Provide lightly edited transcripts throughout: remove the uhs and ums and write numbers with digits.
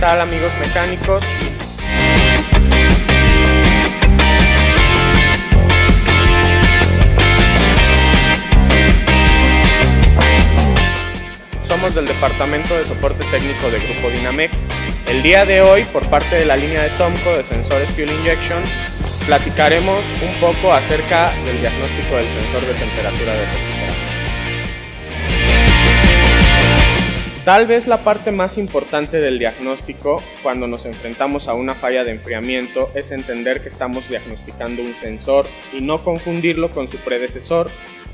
tal, amigos mecánicos? Somos del Departamento de Soporte Técnico de Grupo Dynamex. El día de hoy, por parte de la línea de Tomco de sensores Fuel Injection, platicaremos un poco acerca del diagnóstico del sensor de temperatura de refrigerante. Tal vez la parte más importante del diagnóstico cuando nos enfrentamos a una falla de enfriamiento es entender que estamos diagnosticando un sensor y no confundirlo con su predecesor,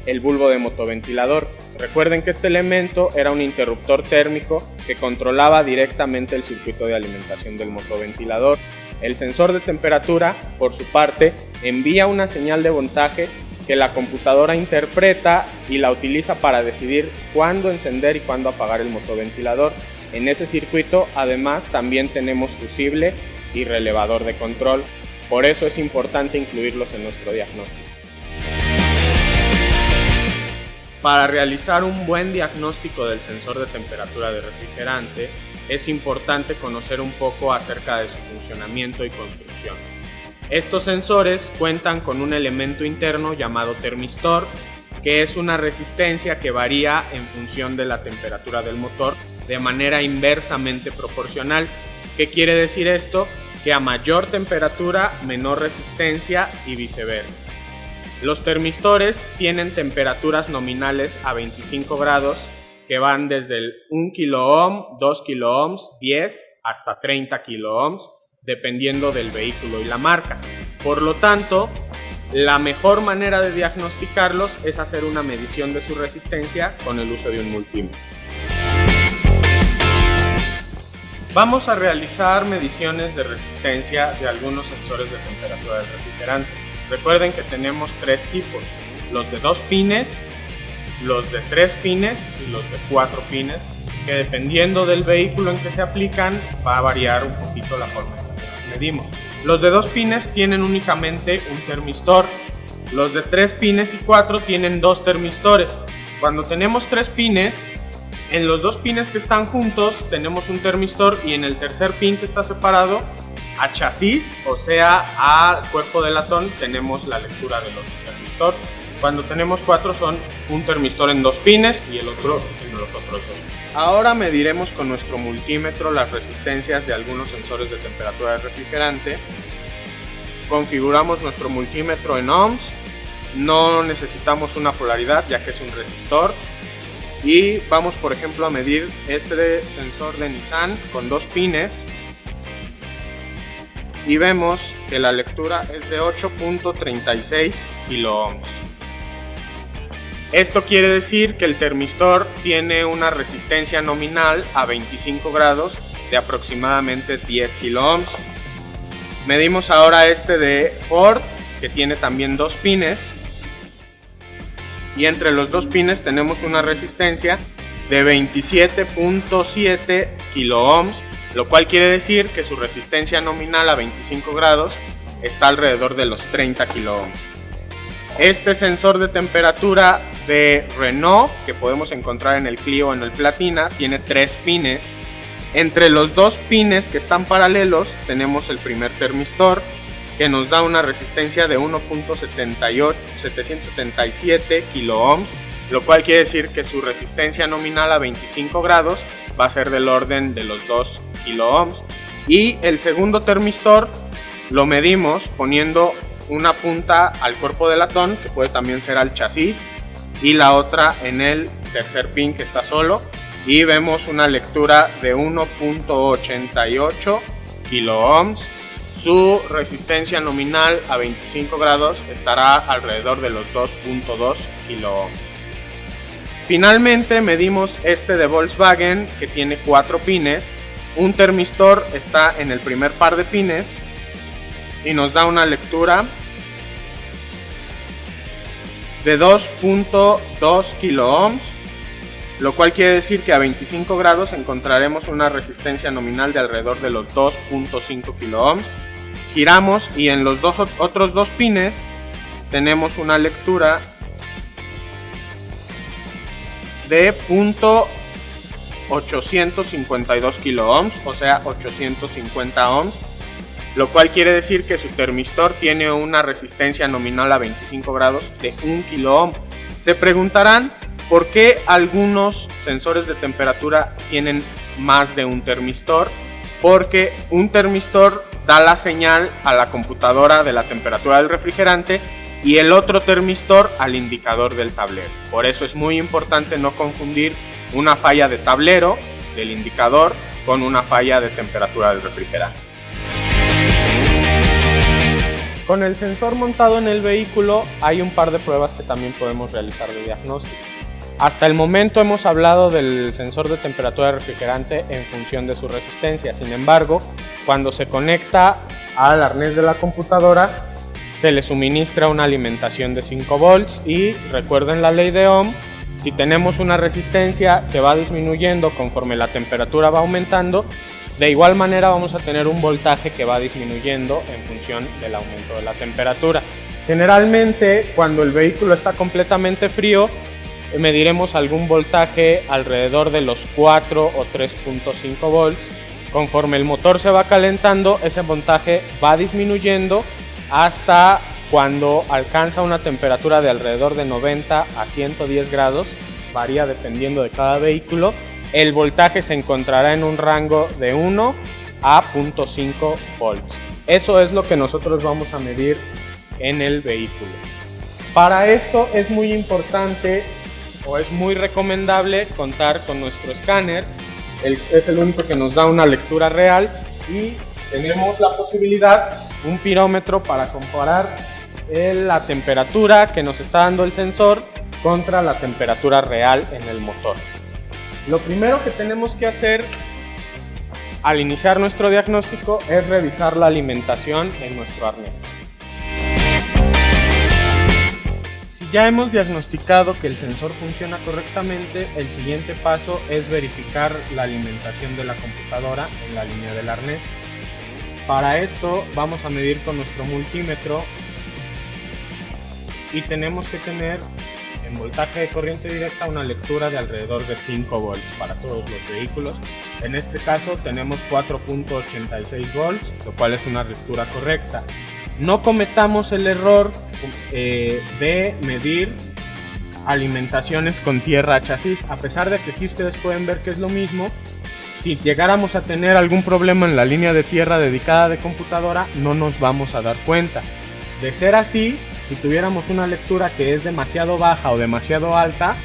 el bulbo de motoventilador. Recuerden que este elemento era un interruptor térmico que controlaba directamente el circuito de alimentación del motoventilador. El sensor de temperatura, por su parte, envía una señal de voltaje que la computadora interpreta y la utiliza para decidir cuándo encender y cuándo apagar el motoventilador. En ese circuito, además, también tenemos fusible y relevador de control. Por eso es importante incluirlos en nuestro diagnóstico. Para realizar un buen diagnóstico del sensor de temperatura de refrigerante, es importante conocer un poco acerca de su funcionamiento y construcción. Estos sensores cuentan con un elemento interno llamado termistor, que es una resistencia que varía en función de la temperatura del motor de manera inversamente proporcional. ¿Qué quiere decir esto? Que a mayor temperatura, menor resistencia y viceversa. Los termistores tienen temperaturas nominales a 25 grados que van desde el 1 kiloohm, 2 kiloohms, 10 hasta 30 kiloohms, dependiendo del vehículo y la marca. Por lo tanto, la mejor manera de diagnosticarlos es hacer una medición de su resistencia con el uso de un multímetro. Vamos a realizar mediciones de resistencia de algunos sensores de temperatura del refrigerante. Recuerden que tenemos tres tipos: los de 2 pines, los de 3 pines y los de 4 pines, que dependiendo del vehículo en que se aplican va a variar un poquito la forma en que las medimos. Los de 2 pines tienen únicamente un termistor, los de 3 pines y 4 tienen 2 termistores. Cuando tenemos 3 pines, en los 2 pines que están juntos tenemos un termistor y en el tercer pin que está separado, a chasis, o sea, al cuerpo de latón, tenemos la lectura del otro termistor. Cuando tenemos 4 son un termistor en 2 pines y el otro en los otros 2. Ahora mediremos con nuestro multímetro las resistencias de algunos sensores de temperatura de refrigerante. Configuramos nuestro multímetro en ohms, no necesitamos una polaridad ya que es un resistor. Y vamos, por ejemplo, a medir este sensor de Nissan con 2 pines. Y vemos que la lectura es de 8.36 kiloohms. Esto quiere decir que el termistor tiene una resistencia nominal a 25 grados de aproximadamente 10 kiloohms. Medimos ahora este de Ford, que tiene también 2 pines. Y entre los 2 pines tenemos una resistencia de 27.7 kiloohms, lo cual quiere decir que su resistencia nominal a 25 grados está alrededor de los 30 kiloohms. Este sensor de temperatura de Renault, que podemos encontrar en el Clio o en el Platina, tiene 3 pines. Entre los 2 pines que están paralelos tenemos el primer termistor, que nos da una resistencia de 1.777 kiloohms, lo cual quiere decir que su resistencia nominal a 25 grados va a ser del orden de los 2 kiloohms. Y el segundo termistor lo medimos poniendo una punta al cuerpo de latón, que puede también ser al chasis, y la otra en el tercer pin que está solo, y vemos una lectura de 1.88 kiloohms. Su resistencia nominal a 25 grados estará alrededor de los 2.2 kiloohms. Finalmente medimos este de Volkswagen, que tiene 4 pines. Un termistor está en el primer par de pines y nos da una lectura de 2.2 kiloohms, lo cual quiere decir que a 25 grados encontraremos una resistencia nominal de alrededor de los 2.5 kiloohms. Giramos y en los otros 2 pines tenemos una lectura de 852 kiloohms, o sea 850 ohms, lo cual quiere decir que su termistor tiene una resistencia nominal a 25 grados de 1 kiloohm. Se preguntarán por qué algunos sensores de temperatura tienen más de un termistor. Porque un termistor da la señal a la computadora de la temperatura del refrigerante y el otro termistor al indicador del tablero. Por eso es muy importante no confundir una falla de tablero del indicador con una falla de temperatura del refrigerante. Con el sensor montado en el vehículo hay un par de pruebas que también podemos realizar de diagnóstico. Hasta el momento hemos hablado del sensor de temperatura del refrigerante en función de su resistencia. Sin embargo, cuando se conecta al arnés de la computadora, se le suministra una alimentación de 5 volts y recuerden la ley de Ohm, si tenemos una resistencia que va disminuyendo conforme la temperatura va aumentando, de igual manera vamos a tener un voltaje que va disminuyendo en función del aumento de la temperatura. Generalmente, cuando el vehículo está completamente frío, mediremos algún voltaje alrededor de los 4 o 3.5 volts. Conforme el motor se va calentando, ese voltaje va disminuyendo hasta cuando alcanza una temperatura de alrededor de 90 a 110 grados, varía dependiendo de cada vehículo. El voltaje se encontrará en un rango de 1 a 0.5 volts. Eso es lo que nosotros vamos a medir en el vehículo. Para esto es muy importante o es muy recomendable contar con nuestro escáner. Es el único que nos da una lectura real y tenemos la posibilidad, un pirómetro para comparar la temperatura que nos está dando el sensor contra la temperatura real en el motor. Lo primero que tenemos que hacer al iniciar nuestro diagnóstico es revisar la alimentación en nuestro arnés. Si ya hemos diagnosticado que el sensor funciona correctamente, el siguiente paso es verificar la alimentación de la computadora en la línea del arnés. Para esto vamos a medir con nuestro multímetro y tenemos que tener en voltaje de corriente directa una lectura de alrededor de 5 volts para todos los vehículos. En este caso tenemos 4.86 volts, lo cual es una lectura correcta. No cometamos el error de medir alimentaciones con tierra a chasis, a pesar de que aquí ustedes pueden ver que es lo mismo. Si llegáramos a tener algún problema en la línea de tierra dedicada de computadora, no nos vamos a dar cuenta. De ser así, si tuviéramos una lectura que es demasiado baja o demasiado alta,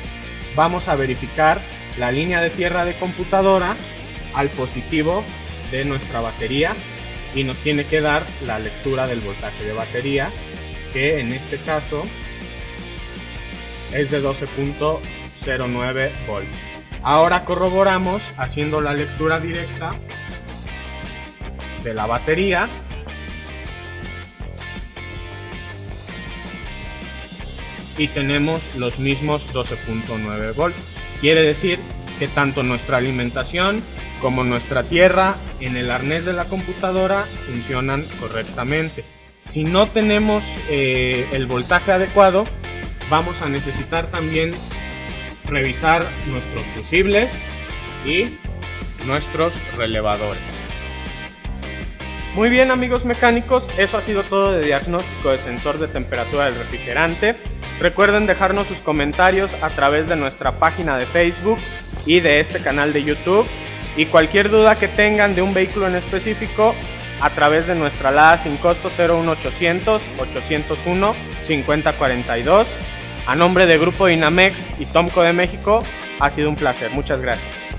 vamos a verificar la línea de tierra de computadora al positivo de nuestra batería y nos tiene que dar la lectura del voltaje de batería, que en este caso es de 12.09 volts. Ahora corroboramos haciendo la lectura directa de la batería y tenemos los mismos 12.9 volts. Quiere decir que tanto nuestra alimentación como nuestra tierra en el arnés de la computadora funcionan correctamente. Si no tenemos el voltaje adecuado, vamos a necesitar también revisar nuestros fusibles y nuestros relevadores. Muy bien, amigos mecánicos, eso ha sido todo de diagnóstico de sensor de temperatura del refrigerante. Recuerden dejarnos sus comentarios a través de nuestra página de Facebook y de este canal de YouTube, y cualquier duda que tengan de un vehículo en específico a través de nuestra alada sin costo 01800 801 5042. A nombre de Grupo Dynamex y Tomco de México, ha sido un placer. Muchas gracias.